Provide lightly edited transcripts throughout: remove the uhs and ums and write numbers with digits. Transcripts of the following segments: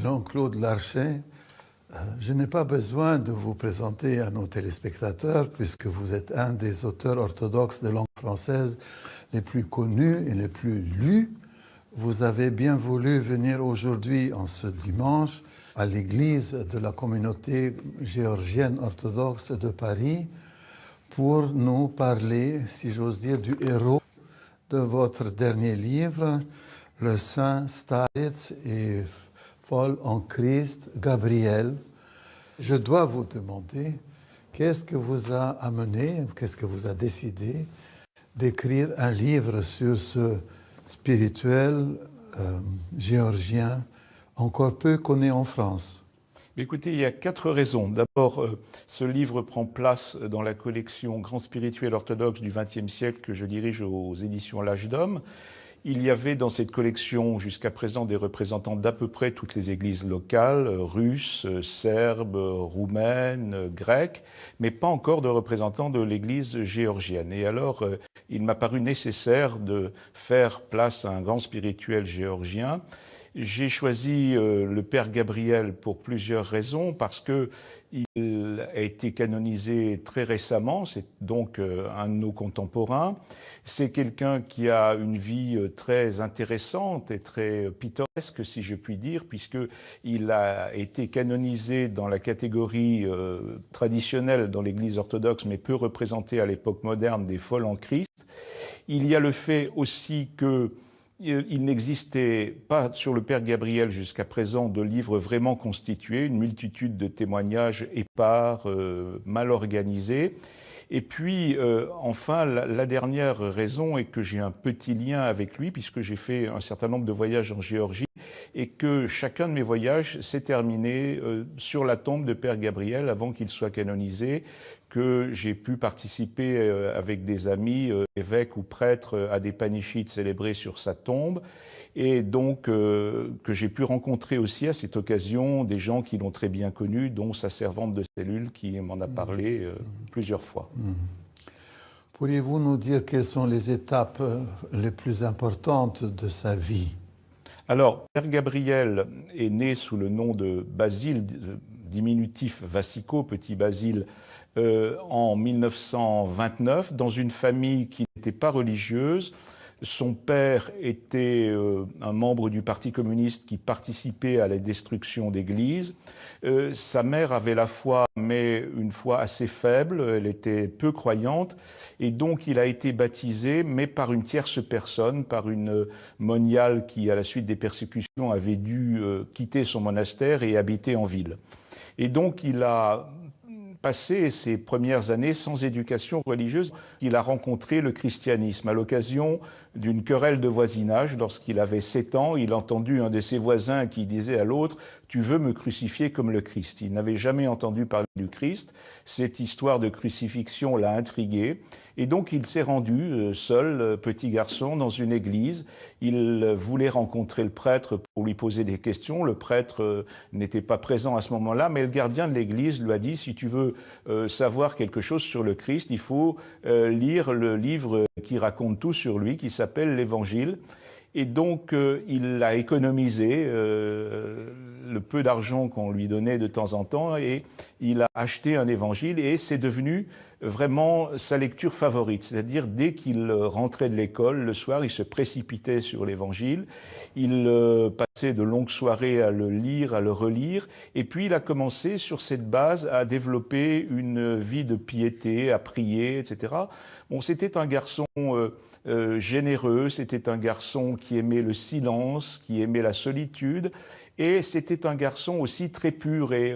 Jean-Claude Larcher. Je n'ai pas besoin de vous présenter à nos téléspectateurs puisque vous êtes un des auteurs orthodoxes de langue française les plus connus et les plus lus. Vous avez bien voulu venir aujourd'hui, en ce dimanche, à l'église de la communauté géorgienne orthodoxe de Paris pour nous parler, si j'ose dire, du héros de votre dernier livre, le Saint Stareț et folle en Christ, Gabriel. Je dois vous demander, qu'est-ce que vous a amené, qu'est-ce que vous a décidé d'écrire un livre sur ce spirituel géorgien encore peu connu en France? Écoutez, il y a 4 raisons. D'abord, ce livre prend place dans la collection Grand Spirituel Orthodoxe du XXe siècle que je dirige aux éditions L'Âge d'Homme. Il y avait dans cette collection jusqu'à présent des représentants d'à peu près toutes les églises locales, russes, serbes, roumaines, grecques, mais pas encore de représentants de l'église géorgienne. Et alors, il m'a paru nécessaire de faire place à un grand spirituel géorgien. J'ai choisi le Père Gabriel pour plusieurs raisons, parce que il a été canonisé très récemment, c'est donc un de nos contemporains. C'est quelqu'un qui a une vie très intéressante et très pittoresque, si je puis dire, puisqu'il a été canonisé dans la catégorie traditionnelle dans l'Église orthodoxe, mais peu représentée à l'époque moderne, des folles en Christ. Il y a le fait aussi que il n'existait pas sur le Père Gabriel jusqu'à présent de livres vraiment constitués, une multitude de témoignages épars, mal organisés. Et puis, enfin, la dernière raison est que j'ai un petit lien avec lui, puisque j'ai fait un certain nombre de voyages en Géorgie, et que chacun de mes voyages s'est terminé sur la tombe de Père Gabriel avant qu'il soit canonisé, que j'ai pu participer avec des amis, évêques ou prêtres, à des panichites célébrés sur sa tombe, et donc que j'ai pu rencontrer aussi à cette occasion des gens qui l'ont très bien connu, dont sa servante de cellule qui m'en a parlé plusieurs fois. Pourriez-vous nous dire quelles sont les étapes les plus importantes de sa vie? Alors, Père Gabriel est né sous le nom de Basile, diminutif Vassico, petit Basile, en 1929, dans une famille qui n'était pas religieuse. Son père était un membre du Parti communiste qui participait à la destruction d'églises. Sa mère avait la foi, mais une foi assez faible, elle était peu croyante, et donc il a été baptisé, mais par une tierce personne, par une moniale qui, à la suite des persécutions, avait dû quitter son monastère et habiter en ville. Et donc il a passé ses premières années sans éducation religieuse. Il a rencontré le christianisme à l'occasion d'une querelle de voisinage. Lorsqu'il avait 7 ans, il a entendu un de ses voisins qui disait à l'autre « Tu veux me crucifier comme le Christ ». Il n'avait jamais entendu parler du Christ. Cette histoire de crucifixion l'a intrigué. Et donc il s'est rendu seul, petit garçon, dans une église. Il voulait rencontrer le prêtre pour lui poser des questions. Le prêtre n'était pas présent à ce moment-là, mais le gardien de l'église lui a dit « Si tu veux savoir quelque chose sur le Christ, il faut lire le livre qui raconte tout sur lui, qui s'appelle l'Évangile ». Et donc, il a économisé le peu d'argent qu'on lui donnait de temps en temps et il a acheté un évangile et c'est devenu vraiment sa lecture favorite. C'est-à-dire, dès qu'il rentrait de l'école, le soir, il se précipitait sur l'évangile. Il passait de longues soirées à le lire, à le relire. Et puis, il a commencé, sur cette base, à développer une vie de piété, à prier, etc. Bon, c'était un garçon généreux, c'était un garçon qui aimait le silence, qui aimait la solitude, et c'était un garçon aussi très pur, et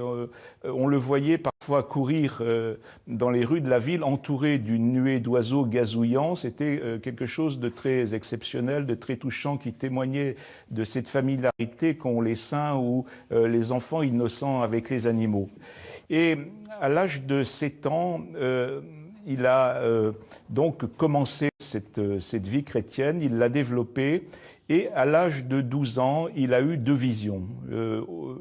on le voyait parfois courir dans les rues de la ville entouré d'une nuée d'oiseaux gazouillants. C'était quelque chose de très exceptionnel, de très touchant, qui témoignait de cette familiarité qu'ont les saints ou les enfants innocents avec les animaux. Et à l'âge de 7 ans, il a donc commencé cette vie chrétienne, il l'a développée, et à l'âge de 12 ans, il a eu 2 visions.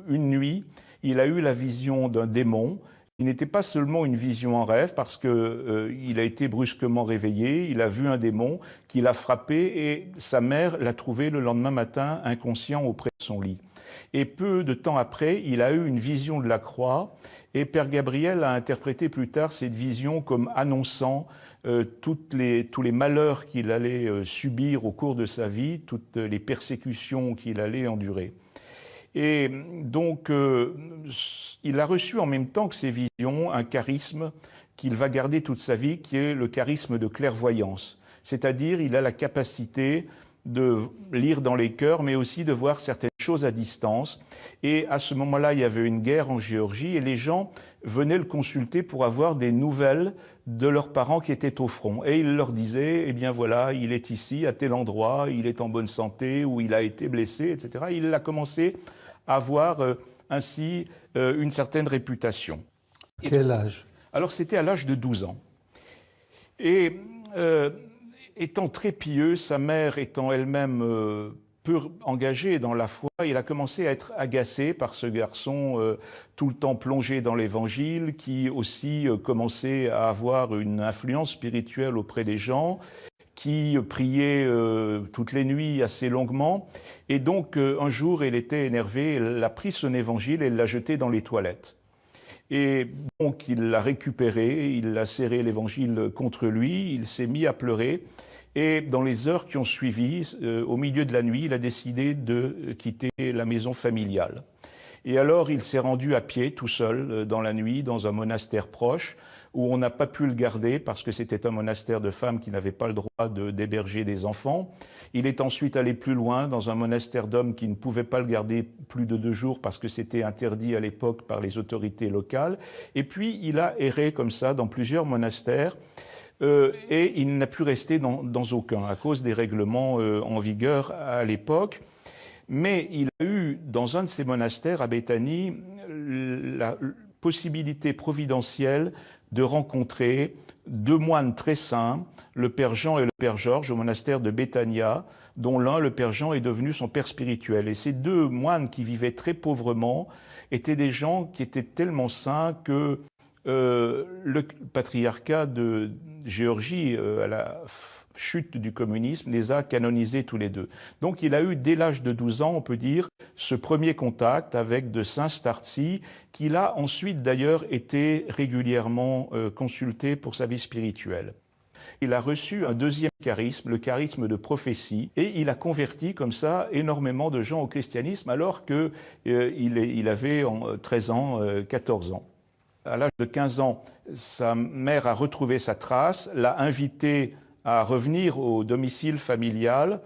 Une nuit, il a eu la vision d'un démon qui n'était pas seulement une vision en rêve, parce qu'il a été brusquement réveillé, il a vu un démon qui l'a frappé et sa mère l'a trouvé le lendemain matin inconscient auprès de son lit. Et peu de temps après, il a eu une vision de la croix et Père Gabriel a interprété plus tard cette vision comme annonçant tous les malheurs qu'il allait subir au cours de sa vie, toutes les persécutions qu'il allait endurer. Et donc, il a reçu en même temps que ces visions un charisme qu'il va garder toute sa vie, qui est le charisme de clairvoyance. C'est-à-dire, il a la capacité de lire dans les cœurs, mais aussi de voir certaines choses à distance. Et à ce moment-là, il y avait une guerre en Géorgie et les gens venaient le consulter pour avoir des nouvelles de leurs parents qui étaient au front. Et il leur disait, eh bien voilà, il est ici, à tel endroit, il est en bonne santé, ou il a été blessé, etc. Il a commencé à avoir ainsi une certaine réputation. Quel âge? Alors c'était à l'âge de 12 ans. Et étant très pieux, sa mère étant elle-même peu engagée dans la foi, il a commencé à être agacé par ce garçon tout le temps plongé dans l'Évangile, qui aussi commençait à avoir une influence spirituelle auprès des gens, qui priait toutes les nuits assez longuement. Et donc, un jour, elle était énervée, elle a pris son évangile et l'a jeté dans les toilettes. Et donc, il l'a récupéré, il a serré l'évangile contre lui, il s'est mis à pleurer. Et dans les heures qui ont suivi, au milieu de la nuit, il a décidé de quitter la maison familiale. Et alors, il s'est rendu à pied, tout seul, dans la nuit, dans un monastère proche, où on n'a pas pu le garder parce que c'était un monastère de femmes qui n'avait pas le droit d'héberger des enfants. Il est ensuite allé plus loin dans un monastère d'hommes qui ne pouvait pas le garder plus de 2 jours parce que c'était interdit à l'époque par les autorités locales. Et puis il a erré comme ça dans plusieurs monastères et il n'a pu rester dans aucun à cause des règlements en vigueur à l'époque. Mais il a eu dans un de ces monastères à Béthanie la possibilité providentielle de rencontrer 2 moines très saints, le père Jean et le père Georges, au monastère de Béthania, dont l'un, le père Jean, est devenu son père spirituel. Et ces 2 moines qui vivaient très pauvrement étaient des gens qui étaient tellement saints que le patriarcat de Géorgie, à la chute du communisme, les a canonisés tous les 2. Donc il a eu, dès l'âge de 12 ans, on peut dire, ce premier contact avec de saint Startsi, qu'il a ensuite d'ailleurs été régulièrement consulté pour sa vie spirituelle. Il a reçu un deuxième charisme, le charisme de prophétie, et il a converti comme ça énormément de gens au christianisme alors qu'il avait 13 ans, 14 ans. À l'âge de 15 ans, sa mère a retrouvé sa trace, l'a invité à revenir au domicile familial.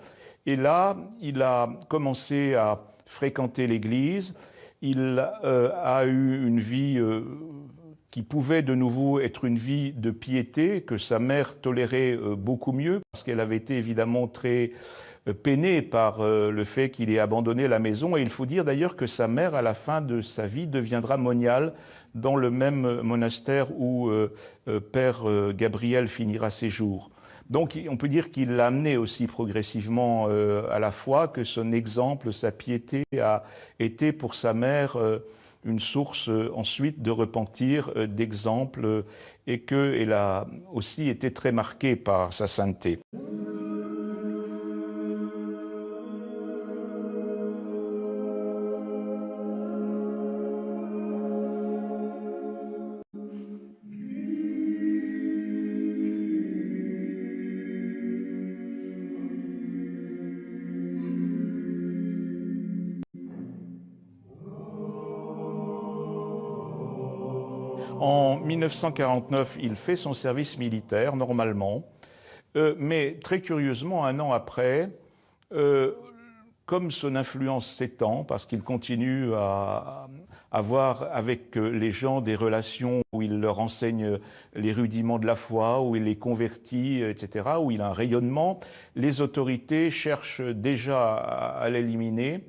Et là, il a commencé à fréquenter l'église. Il a eu une vie qui pouvait de nouveau être une vie de piété, que sa mère tolérait beaucoup mieux, parce qu'elle avait été évidemment très peinée par le fait qu'il ait abandonné la maison. Et il faut dire d'ailleurs que sa mère, à la fin de sa vie, deviendra moniale dans le même monastère où Père Gabriel finira ses jours. Donc on peut dire qu'il l'a amené aussi progressivement à la foi, que son exemple, sa piété a été pour sa mère une source ensuite de repentir, d'exemple, et qu'elle a aussi été très marquée par sa sainteté. En 1949, il fait son service militaire, normalement, mais très curieusement, 1 an après, comme son influence s'étend, parce qu'il continue à avoir avec les gens des relations où il leur enseigne les rudiments de la foi, où il les convertit, etc., où il a un rayonnement, les autorités cherchent déjà à l'éliminer.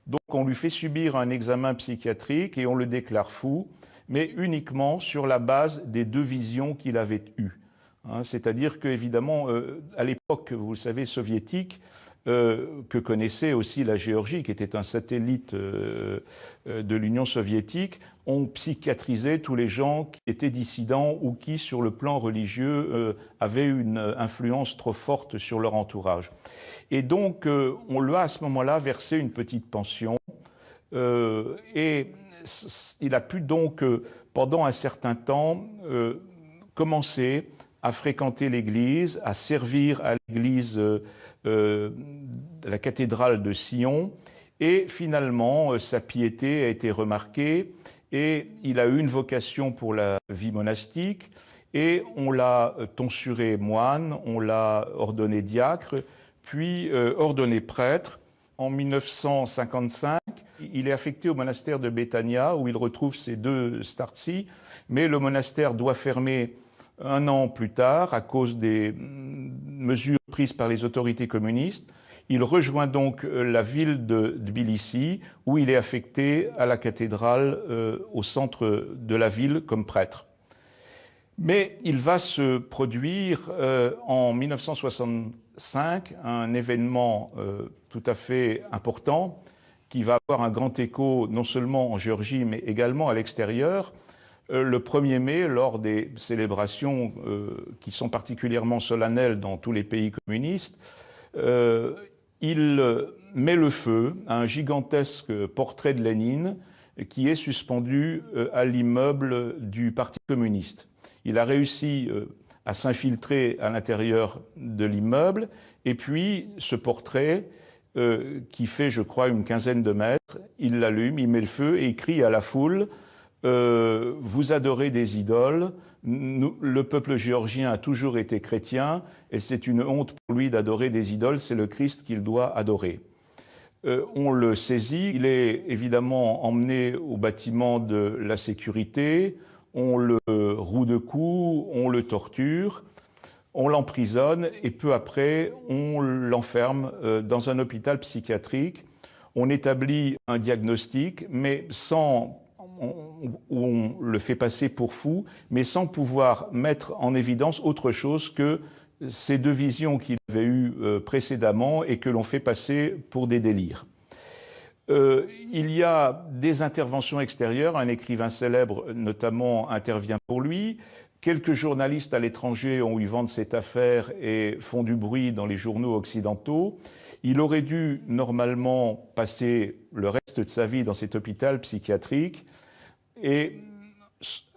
Donc on lui fait subir un examen psychiatrique et on le déclare fou, mais uniquement sur la base des 2 visions qu'il avait eues. hein. C'est-à-dire qu'évidemment, à l'époque, vous le savez, soviétique, que connaissait aussi la Géorgie, qui était un satellite de l'Union soviétique, on psychiatrisait tous les gens qui étaient dissidents ou qui, sur le plan religieux, avaient une influence trop forte sur leur entourage. Et donc, on lui a à ce moment-là versé une petite pension. Et il a pu donc, pendant un certain temps, commencer à fréquenter l'église, à servir à l'église de la cathédrale de Sion. Et finalement, sa piété a été remarquée et il a eu une vocation pour la vie monastique. Et on l'a tonsuré moine, on l'a ordonné diacre, puis ordonné prêtre. En 1955, il est affecté au monastère de Béthania, où il retrouve ses 2 startsi, mais le monastère doit fermer 1 an plus tard à cause des mesures prises par les autorités communistes. Il rejoint donc la ville de Tbilissi, où il est affecté à la cathédrale au centre de la ville comme prêtre. Mais il va se produire en 1965 un événement tout à fait important qui va avoir un grand écho non seulement en Géorgie mais également à l'extérieur. Le 1er mai, lors des célébrations qui sont particulièrement solennelles dans tous les pays communistes, il met le feu à un gigantesque portrait de Lénine qui est suspendu à l'immeuble du Parti communiste. Il a réussi à s'infiltrer à l'intérieur de l'immeuble et puis ce portrait, qui fait, je crois, une quinzaine de mètres, il l'allume, il met le feu et il crie à la foule « Vous adorez des idoles, le peuple géorgien a toujours été chrétien et c'est une honte pour lui d'adorer des idoles, c'est le Christ qu'il doit adorer. » On le saisit, il est évidemment emmené au bâtiment de la sécurité, on le roue de coups, on le torture, on l'emprisonne et peu après on l'enferme dans un hôpital psychiatrique. On établit un diagnostic, mais sans, où on le fait passer pour fou, mais sans pouvoir mettre en évidence autre chose que ces 2 visions qu'il avait eues précédemment et que l'on fait passer pour des délires. Il y a des interventions extérieures, un écrivain célèbre notamment intervient pour lui, quelques journalistes à l'étranger ont eu vent de cette affaire et font du bruit dans les journaux occidentaux. Il aurait dû normalement passer le reste de sa vie dans cet hôpital psychiatrique et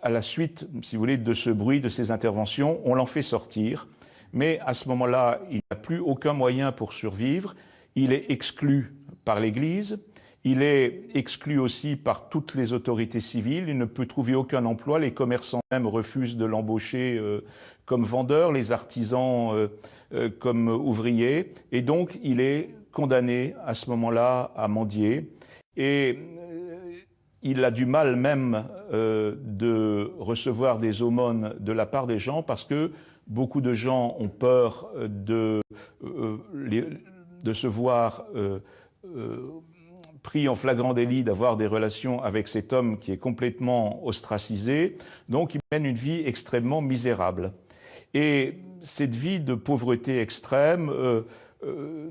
à la suite, si vous voulez, de ce bruit, de ces interventions, on l'en fait sortir. Mais à ce moment-là, il n'a plus aucun moyen pour survivre. Il est exclu par l'Église. Il est exclu aussi par toutes les autorités civiles. Il ne peut trouver aucun emploi. Les commerçants même refusent de l'embaucher comme vendeur, les artisans comme ouvrier. Et donc, il est condamné à ce moment-là à mendier. Et il a du mal même de recevoir des aumônes de la part des gens parce que beaucoup de gens ont peur de se voir pris en flagrant délit d'avoir des relations avec cet homme qui est complètement ostracisé. Donc il mène une vie extrêmement misérable. Et cette vie de pauvreté extrême,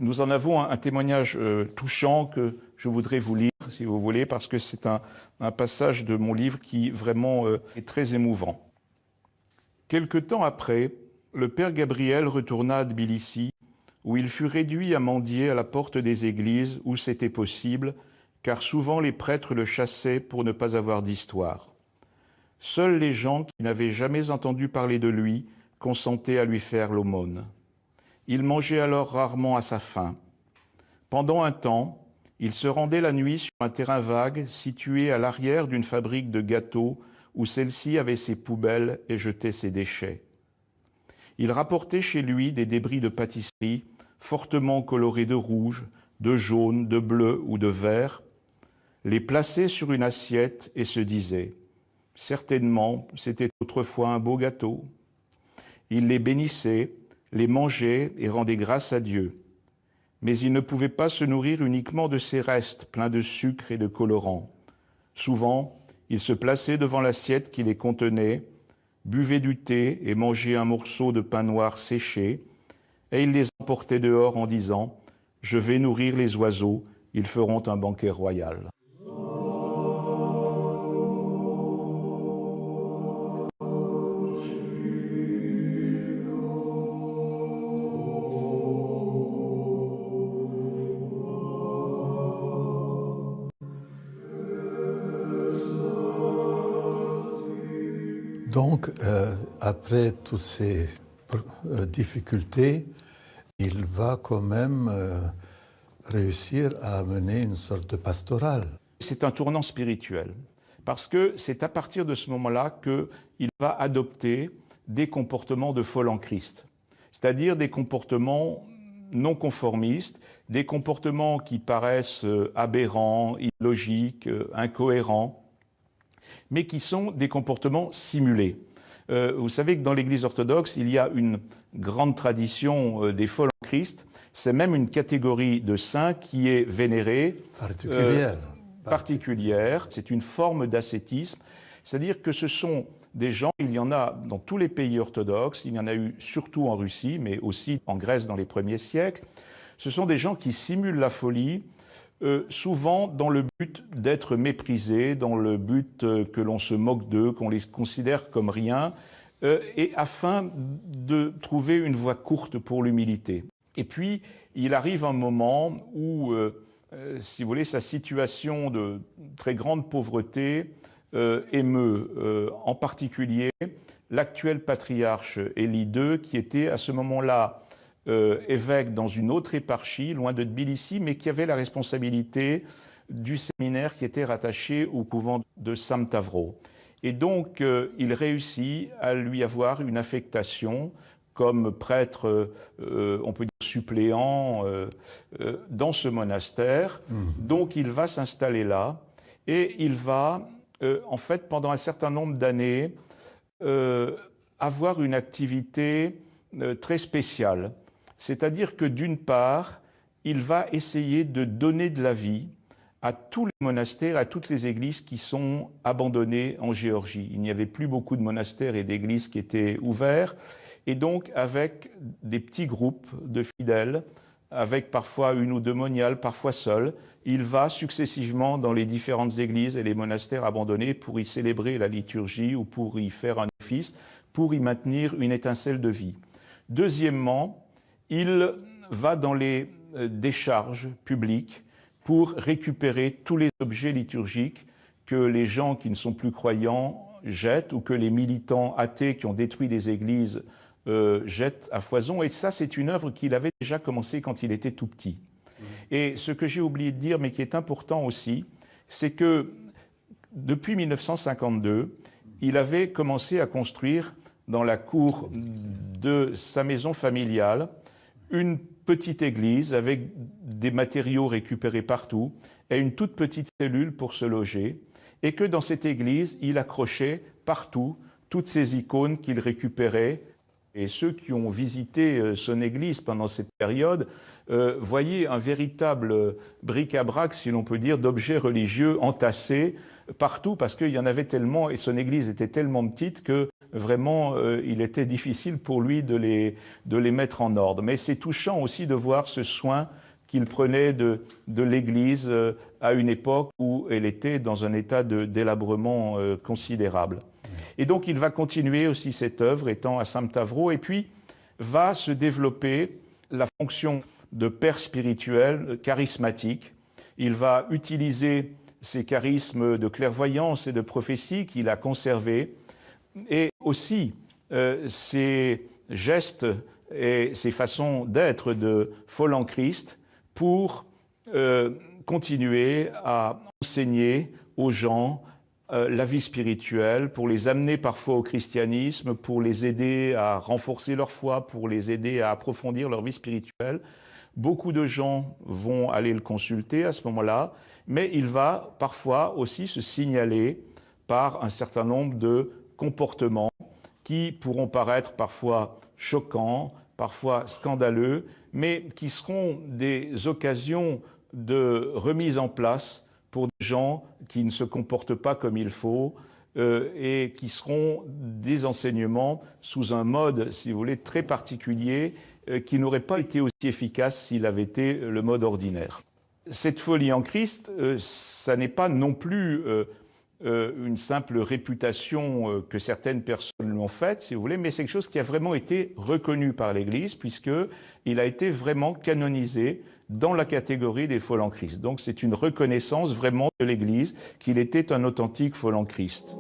nous en avons un témoignage touchant que je voudrais vous lire, si vous voulez, parce que c'est un passage de mon livre qui vraiment est très émouvant. Quelque temps après, le père Gabriel retourna à Tbilissi, où il fut réduit à mendier à la porte des églises où c'était possible, car souvent les prêtres le chassaient pour ne pas avoir d'histoire. Seuls les gens qui n'avaient jamais entendu parler de lui consentaient à lui faire l'aumône. Il mangeait alors rarement à sa faim. Pendant un temps, il se rendait la nuit sur un terrain vague situé à l'arrière d'une fabrique de gâteaux où celle-ci avait ses poubelles et jetait ses déchets. Il rapportait chez lui des débris de pâtisserie fortement colorés de rouge, de jaune, de bleu ou de vert, les plaçait sur une assiette et se disait « Certainement, c'était autrefois un beau gâteau ». Il les bénissait, les mangeait et rendait grâce à Dieu. Mais il ne pouvait pas se nourrir uniquement de ces restes pleins de sucre et de colorants. Souvent, il se plaçait devant l'assiette qui les contenait, buvaient du thé et mangeaient un morceau de pain noir séché, et il les emportait dehors en disant « Je vais nourrir les oiseaux, ils feront un banquet royal ». Donc, après toutes ces difficultés, il va quand même réussir à mener une sorte de pastorale. C'est un tournant spirituel, parce que c'est à partir de ce moment-là qu'il va adopter des comportements de folle en Christ, c'est-à-dire des comportements non conformistes, des comportements qui paraissent aberrants, illogiques, incohérents, mais qui sont des comportements simulés. Vous savez que dans l'Église orthodoxe, il y a une grande tradition des folles en Christ. C'est même une catégorie de saints qui est vénérée. Particulière. C'est une forme d'ascétisme. C'est-à-dire que ce sont des gens, il y en a dans tous les pays orthodoxes, il y en a eu surtout en Russie, mais aussi en Grèce dans les premiers siècles. Ce sont des gens qui simulent la folie, souvent dans le but d'être méprisés, dans le but que l'on se moque d'eux, qu'on les considère comme rien, et afin de trouver une voie courte pour l'humilité. Et puis, il arrive un moment où, si vous voulez, sa situation de très grande pauvreté émeut en particulier l'actuel patriarche Élie II, qui était à ce moment-là évêque dans une autre éparchie, loin de Tbilissi, mais qui avait la responsabilité du séminaire qui était rattaché au couvent de Samtavro. Et donc, il réussit à lui avoir une affectation comme prêtre, on peut dire suppléant, dans ce monastère. Donc, il va s'installer là et il va, en fait, pendant un certain nombre d'années, avoir une activité très spéciale. C'est-à-dire que d'une part, il va essayer de donner de la vie à tous les monastères, à toutes les églises qui sont abandonnées en Géorgie. Il n'y avait plus beaucoup de monastères et d'églises qui étaient ouverts. Et donc, avec des petits groupes de fidèles, avec parfois une ou deux moniales, parfois seuls, il va successivement dans les différentes églises et les monastères abandonnés pour y célébrer la liturgie ou pour y faire un office, pour y maintenir une étincelle de vie. Deuxièmement, il va dans les décharges publiques pour récupérer tous les objets liturgiques que les gens qui ne sont plus croyants jettent ou que les militants athées qui ont détruit des églises jettent à foison. Et ça, c'est une œuvre qu'il avait déjà commencé quand il était tout petit. Et ce que j'ai oublié de dire, mais qui est important aussi, c'est que depuis 1952, il avait commencé à construire dans la cour de sa maison familiale une petite église avec des matériaux récupérés partout et une toute petite cellule pour se loger, et que dans cette église, il accrochait partout toutes ces icônes qu'il récupérait. Et ceux qui ont visité son église pendant cette période voyaient un véritable bric-à-brac, si l'on peut dire, d'objets religieux entassés partout, parce qu'il y en avait tellement, et son église était tellement petite que vraiment, il était difficile pour lui de les mettre en ordre. Mais c'est touchant aussi de voir ce soin qu'il prenait de l'Église à une époque où elle était dans un état de délabrement considérable. Et donc, il va continuer aussi cette œuvre, étant à Samtavro, et puis va se développer la fonction de père spirituel, charismatique. Il va utiliser ces charismes de clairvoyance et de prophétie qu'il a conservés, et aussi ces gestes et ces façons d'être de folle en Christ pour continuer à enseigner aux gens la vie spirituelle, pour les amener parfois au christianisme, pour les aider à renforcer leur foi, pour les aider à approfondir leur vie spirituelle. Beaucoup de gens vont aller le consulter à ce moment-là, mais il va parfois aussi se signaler par un certain nombre de comportements qui pourront paraître parfois choquants, parfois scandaleux, mais qui seront des occasions de remise en place pour des gens qui ne se comportent pas comme il faut, et qui seront des enseignements sous un mode, si vous voulez, très particulier, qui n'aurait pas été aussi efficace s'il avait été le mode ordinaire. Cette folie en Christ, ça n'est pas non plus une simple réputation que certaines personnes l'ont faite, si vous voulez, mais c'est quelque chose qui a vraiment été reconnu par l'Église, puisqu'il a été vraiment canonisé dans la catégorie des folles en Christ. Donc c'est une reconnaissance vraiment de l'Église qu'il était un authentique folle en Christ.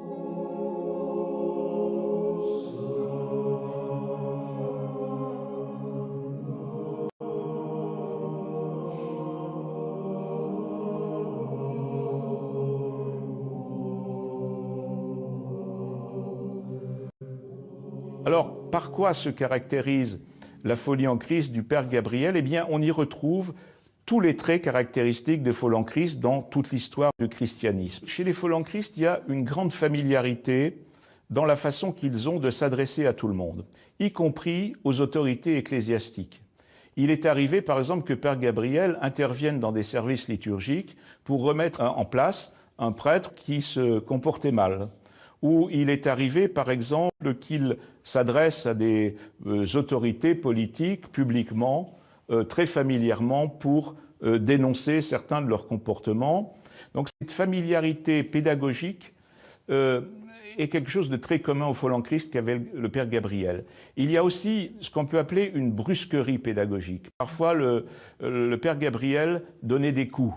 Alors, par quoi se caractérise la folie en Christ du Père Gabriel? Eh bien, on y retrouve tous les traits caractéristiques des folles en Christ dans toute l'histoire du christianisme. Chez les folles en Christ, il y a une grande familiarité dans la façon qu'ils ont de s'adresser à tout le monde, y compris aux autorités ecclésiastiques. Il est arrivé, par exemple, que Père Gabriel intervienne dans des services liturgiques pour remettre en place un prêtre qui se comportait mal. Ou il est arrivé, par exemple, qu'il s'adresse à des autorités politiques publiquement, très familièrement, pour dénoncer certains de leurs comportements. Donc cette familiarité pédagogique est quelque chose de très commun aux folles en Christ qu'avait le Père Gabriel. Il y a aussi ce qu'on peut appeler une brusquerie pédagogique. Parfois, le Père Gabriel donnait des coups.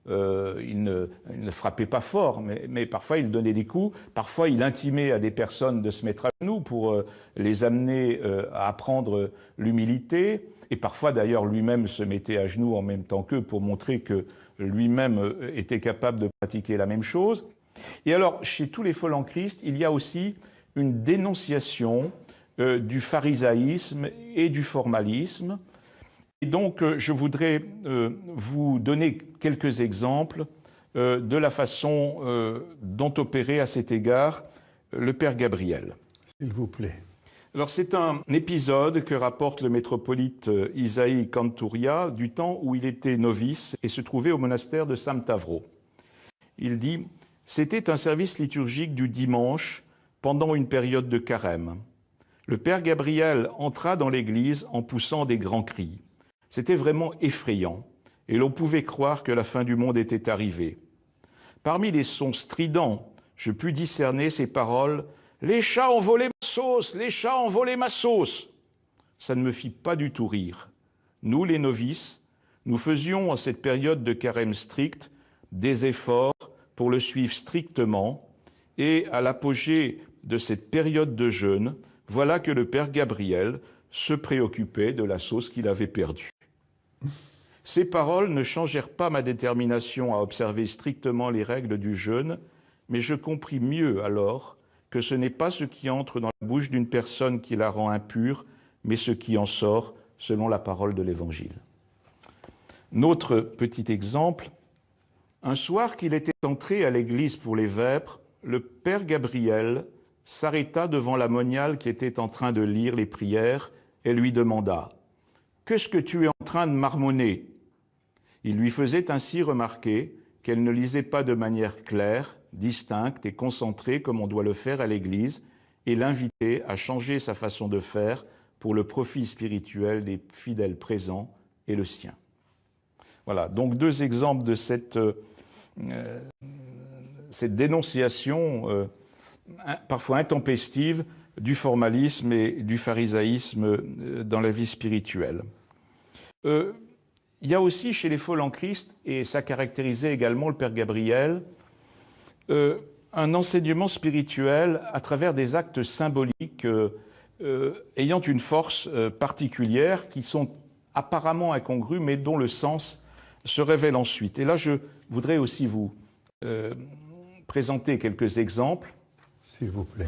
Il ne frappait pas fort, mais parfois il donnait des coups. Parfois il intimait à des personnes de se mettre à genoux pour les amener à apprendre l'humilité. Et parfois d'ailleurs lui-même se mettait à genoux en même temps qu'eux pour montrer que lui-même était capable de pratiquer la même chose. Et alors chez tous les folles en Christ, il y a aussi une dénonciation du pharisaïsme et du formalisme. Et donc, je voudrais vous donner quelques exemples de la façon dont opérait à cet égard le Père Gabriel. S'il vous plaît. Alors, c'est un épisode que rapporte le métropolite Isaïe Kantouria du temps où il était novice et se trouvait au monastère de Samtavro. Il dit « C'était un service liturgique du dimanche pendant une période de carême. Le Père Gabriel entra dans l'église en poussant des grands cris. C'était vraiment effrayant, et l'on pouvait croire que la fin du monde était arrivée. Parmi les sons stridents, je pus discerner ces paroles « Les chats ont volé ma sauce, les chats ont volé ma sauce !» Ça ne me fit pas du tout rire. Nous, les novices, nous faisions en cette période de carême stricte des efforts pour le suivre strictement, et à l'apogée de cette période de jeûne, voilà que le Père Gabriel se préoccupait de la sauce qu'il avait perdue. Ces paroles ne changèrent pas ma détermination à observer strictement les règles du jeûne, mais je compris mieux alors que ce n'est pas ce qui entre dans la bouche d'une personne qui la rend impure, mais ce qui en sort selon la parole de l'Évangile. Notre petit exemple, un soir qu'il était entré à l'église pour les vêpres, le Père Gabriel s'arrêta devant la moniale qui était en train de lire les prières et lui demanda « Qu'est-ce que tu es en train de marmonner ?» Il lui faisait ainsi remarquer qu'elle ne lisait pas de manière claire, distincte et concentrée comme on doit le faire à l'Église, et l'invitait à changer sa façon de faire pour le profit spirituel des fidèles présents et le sien. Voilà, donc deux exemples de cette dénonciation parfois intempestive du formalisme et du pharisaïsme dans la vie spirituelle. Il y a aussi chez les folles en Christ, et ça caractérisait également le Père Gabriel, un enseignement spirituel à travers des actes symboliques ayant une force particulière, qui sont apparemment incongrus, mais dont le sens se révèle ensuite. Et là, je voudrais aussi vous présenter quelques exemples. S'il vous plaît.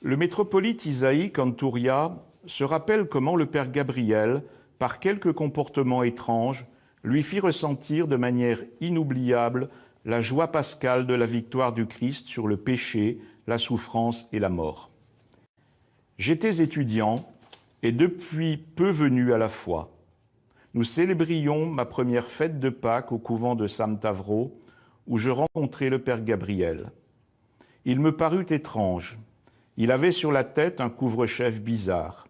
Le métropolite Isaïe Kantouria se rappelle comment le Père Gabriel, par quelques comportements étranges, lui fit ressentir de manière inoubliable la joie pascale de la victoire du Christ sur le péché, la souffrance et la mort. J'étais étudiant et depuis peu venu à la foi. Nous célébrions ma première fête de Pâques au couvent de Samtavro, où je rencontrai le Père Gabriel. Il me parut étrange. Il avait sur la tête un couvre-chef bizarre.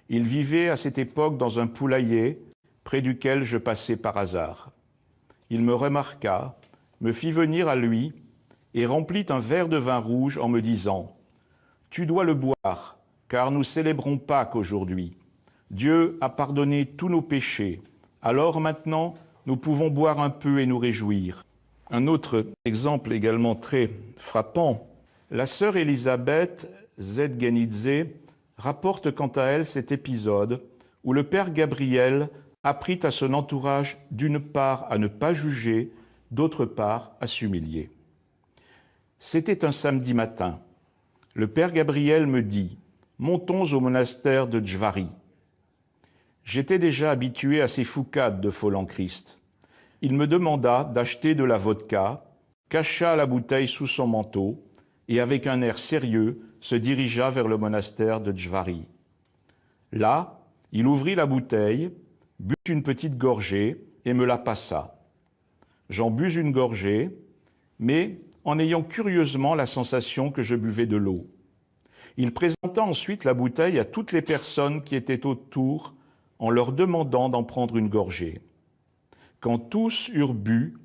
Il vivait à cette époque dans un poulailler près duquel je passais par hasard. Il me remarqua, me fit venir à lui et remplit un verre de vin rouge en me disant « Tu dois le boire, car nous célébrons Pâques aujourd'hui. Dieu a pardonné tous nos péchés. Alors maintenant, nous pouvons boire un peu et nous réjouir. » Un autre exemple également très frappant, la sœur Élisabeth Zedgenidze rapporte quant à elle cet épisode où le père Gabriel apprit à son entourage d'une part à ne pas juger, d'autre part à s'humilier. C'était un samedi matin. Le père Gabriel me dit « Montons au monastère de Djvari ». J'étais déjà habitué à ces foucades de Follanchrist. Il me demanda d'acheter de la vodka, cacha la bouteille sous son manteau et avec un air sérieux se dirigea vers le monastère de Djvari. Là, il ouvrit la bouteille, but une petite gorgée et me la passa. J'en bus une gorgée, mais en ayant curieusement la sensation que je buvais de l'eau. Il présenta ensuite la bouteille à toutes les personnes qui étaient autour en leur demandant d'en prendre une gorgée. Quand tous eurent bu,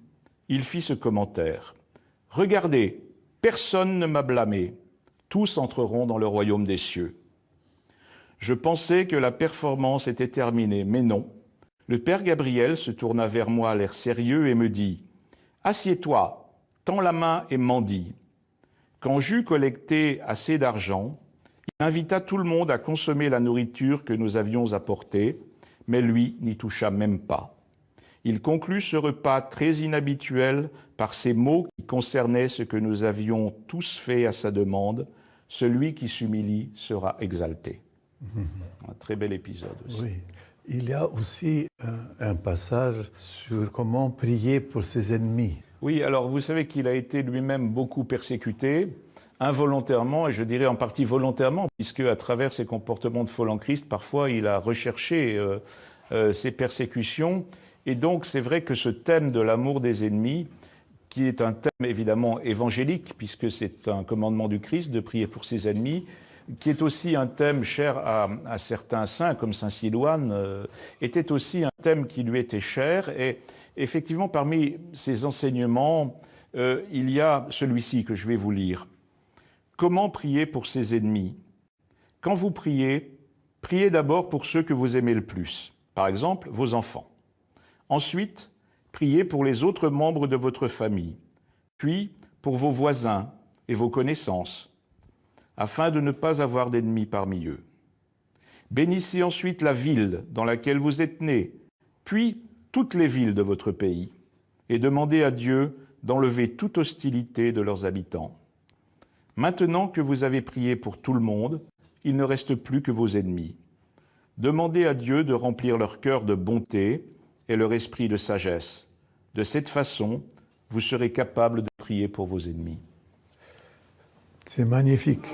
il fit ce commentaire. « Regardez, personne ne m'a blâmé. Tous entreront dans le royaume des cieux. » Je pensais que la performance était terminée, mais non. Le père Gabriel se tourna vers moi à l'air sérieux et me dit « Assieds-toi, tends la main et mendie. » Quand j'eus collecté assez d'argent, il invita tout le monde à consommer la nourriture que nous avions apportée, mais lui n'y toucha même pas. Il conclut ce repas très inhabituel par ces mots qui concernaient ce que nous avions tous fait à sa demande. « Celui qui s'humilie sera exalté. » Un très bel épisode aussi. Oui. Il y a aussi un passage sur comment prier pour ses ennemis. Oui, alors vous savez qu'il a été lui-même beaucoup persécuté, involontairement, et je dirais en partie volontairement, puisque à travers ses comportements de Follanchrist, parfois il a recherché ces persécutions. Et donc c'est vrai que ce thème de l'amour des ennemis, qui est un thème évidemment évangélique, puisque c'est un commandement du Christ de prier pour ses ennemis, qui est aussi un thème cher à certains saints, comme saint Silouane, était aussi un thème qui lui était cher. Et effectivement, parmi ces enseignements, il y a celui-ci que je vais vous lire. Comment prier pour ses ennemis? Quand vous priez, priez d'abord pour ceux que vous aimez le plus, par exemple vos enfants. Ensuite, priez pour les autres membres de votre famille, puis pour vos voisins et vos connaissances, afin de ne pas avoir d'ennemis parmi eux. Bénissez ensuite la ville dans laquelle vous êtes nés, puis toutes les villes de votre pays, et demandez à Dieu d'enlever toute hostilité de leurs habitants. Maintenant que vous avez prié pour tout le monde, il ne reste plus que vos ennemis. Demandez à Dieu de remplir leur cœur de bonté et leur esprit de sagesse. De cette façon, vous serez capable de prier pour vos ennemis. C'est magnifique.